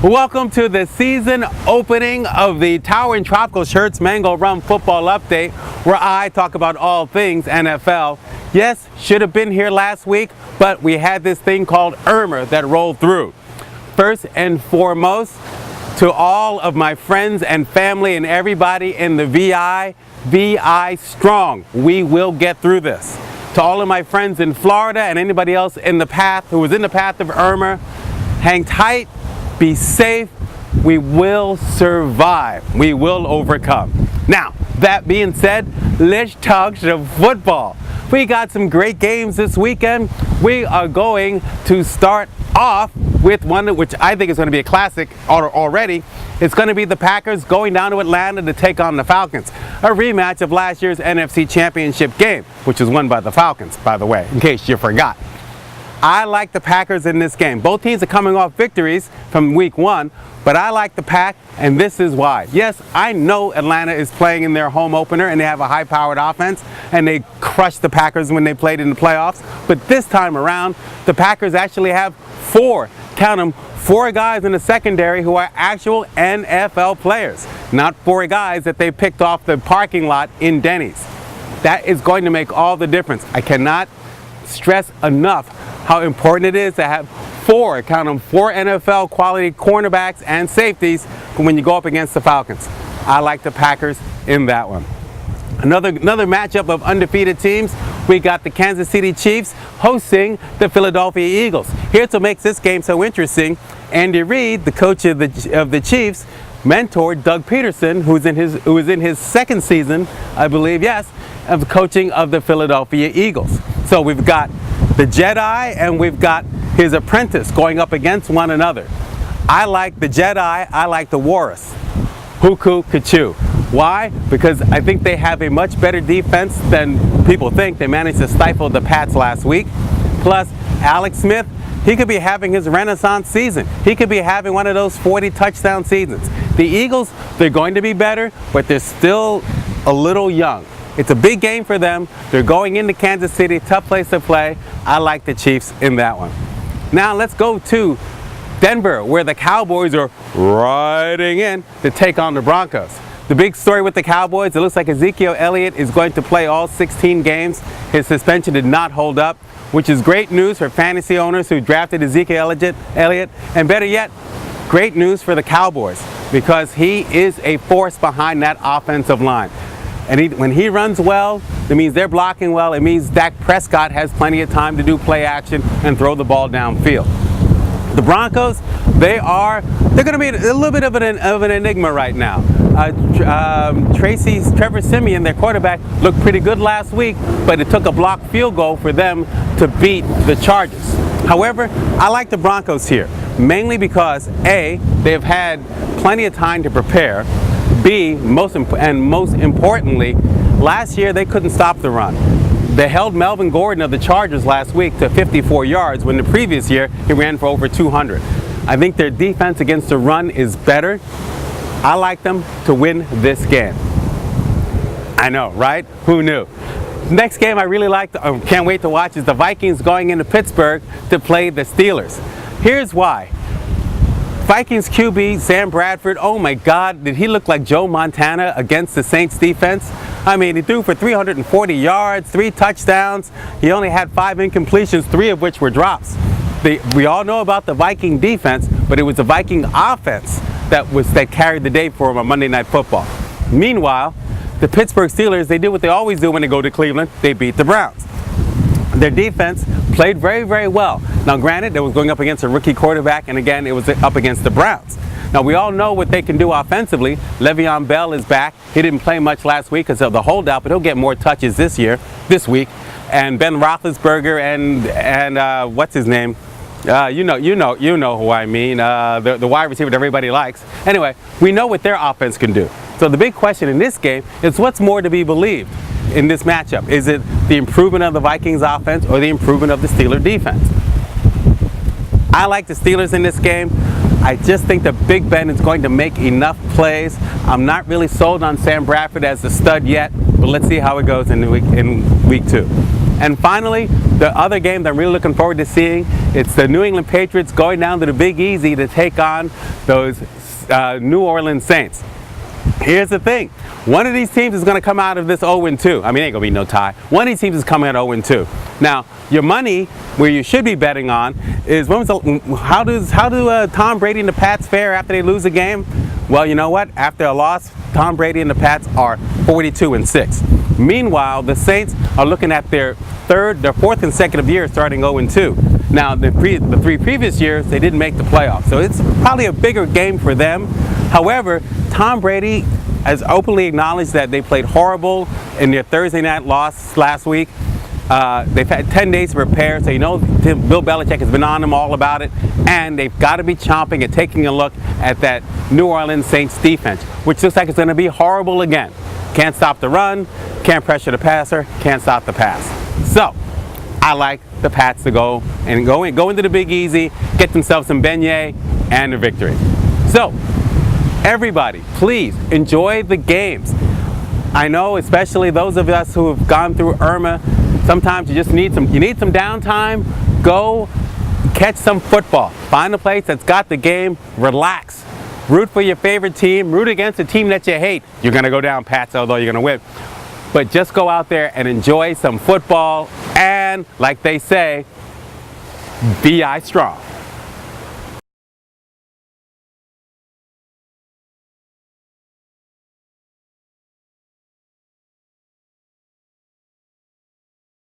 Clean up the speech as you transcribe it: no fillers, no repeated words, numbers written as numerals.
Welcome to the season opening of the Towering Tropical Shirts Mango Rum Football Update, where I talk about all things NFL. Yes, should have been here last week, but we had this thing called Irma that rolled through. First and foremost, to all of my friends and family and everybody in the VI strong. We will get through this. To all of my friends in Florida and anybody else in the path who was in the path of Irma, hang tight, be safe. We will survive. We will overcome. Now, that being said, let's talk some football. We got some great games this weekend. We are going to start off with one which I think is going to be a classic already. It's going to be the Packers going down to Atlanta to take on the Falcons. A rematch of last year's NFC Championship game, which was won by the Falcons, by the way, in case you forgot. I like the Packers in this game. Both teams are coming off victories from week one, but I like the Pack, and this is why. Yes, I know Atlanta is playing in their home opener, and they have a high-powered offense, and they crushed the Packers when they played in the playoffs. But this time around, the Packers actually have four guys in the secondary who are actual NFL players, not four guys that they picked off the parking lot in Denny's. That is going to make all the difference. I cannot stress enough how important it is to have four NFL quality cornerbacks and safeties when you go up against the Falcons. I like the Packers in that one. Another matchup of undefeated teams. We got the Kansas City Chiefs hosting the Philadelphia Eagles. Here to make this game so interesting, Andy Reid, the coach of the Chiefs, mentored Doug Peterson, who is in his second season, I believe, yes, of coaching of the Philadelphia Eagles. So we've got the Jedi and we've got his apprentice going up against one another. I like the Jedi, I like the Walrus. Huku Kachu. Why? Because I think they have a much better defense than people think. They managed to stifle the Pats last week. Plus, Alex Smith, he could be having his renaissance season. He could be having one of those 40 touchdown seasons. The Eagles, they're going to be better, but they're still a little young. It's a big game for them. They're going into Kansas City, tough place to play. I like the Chiefs in that one. Now let's go to Denver, where the Cowboys are riding in to take on the Broncos. The big story with the Cowboys, it looks like Ezekiel Elliott is going to play all 16 games. His suspension did not hold up, which is great news for fantasy owners who drafted Ezekiel Elliott, and better yet, great news for the Cowboys, because he is a force behind that offensive line. And when he runs well, it means they're blocking well. It means Dak Prescott has plenty of time to do play action and throw the ball downfield. The Broncos, they're going to be a little bit of an enigma right now. Trevor Siemian, their quarterback, looked pretty good last week, but it took a blocked field goal for them to beat the Chargers. However, I like the Broncos here, mainly because A, they've had plenty of time to prepare. B, most importantly, last year they couldn't stop the run. They held Melvin Gordon of the Chargers last week to 54 yards when the previous year he ran for over 200. I think their defense against the run is better. I like them to win this game. I know, right? Who knew? Next game I really can't wait to watch is the Vikings going into Pittsburgh to play the Steelers. Here's why. Vikings QB Sam Bradford, oh my God, did he look like Joe Montana against the Saints defense? I mean, he threw for 340 yards, 3 touchdowns. He only had 5 incompletions, 3 of which were drops. We all know about the Viking defense, but it was the Viking offense that carried the day for him on Monday Night Football. Meanwhile, the Pittsburgh Steelers, they did what they always do when they go to Cleveland. They beat the Browns. Their defense played very, very well. Now, granted, they was going up against a rookie quarterback, and again, it was up against the Browns. Now, we all know what they can do offensively. Le'Veon Bell is back. He didn't play much last week because of the holdout, but he'll get more touches this week. And Ben Roethlisberger and what's his name? You know who I mean. The wide receiver that everybody likes. Anyway, we know what their offense can do. So the big question in this game is what's more to be believed in this matchup? Is it the improvement of the Vikings offense or the improvement of the Steelers defense? I like the Steelers in this game. I just think that Big Ben is going to make enough plays. I'm not really sold on Sam Bradford as the stud yet, but let's see how it goes in week 2. And finally, the other game that I'm really looking forward to seeing, it's the New England Patriots going down to the Big Easy to take on those New Orleans Saints. Here's the thing. One of these teams is going to come out of this 0-2. I mean, ain't going to be no tie. One of these teams is coming out 0-2. Now, your money, where you should be betting on, is how do Tom Brady and the Pats fare after they lose a game? Well, you know what? After a loss, Tom Brady and the Pats are 42-6. Meanwhile, the Saints are looking at their fourth consecutive year starting 0-2. Now, the 3 previous years, they didn't make the playoffs. So it's probably a bigger game for them. However, Tom Brady has openly acknowledged that they played horrible in their Thursday night loss last week. They've had 10 days to prepare, so you know Bill Belichick has been on them all about it, and they've got to be chomping and taking a look at that New Orleans Saints defense, which looks like it's going to be horrible again. Can't stop the run, can't pressure the passer, can't stop the pass. So, I like the Pats to go into the Big Easy, get themselves some beignet, and a victory. So, everybody, please enjoy the games. I know, especially those of us who have gone through Irma, sometimes you just need some downtime. Go catch some football. Find a place that's got the game. Relax. Root for your favorite team. Root against a team that you hate. You're going to go down, Pats, although you're going to win. But just go out there and enjoy some football. And like they say, be strong.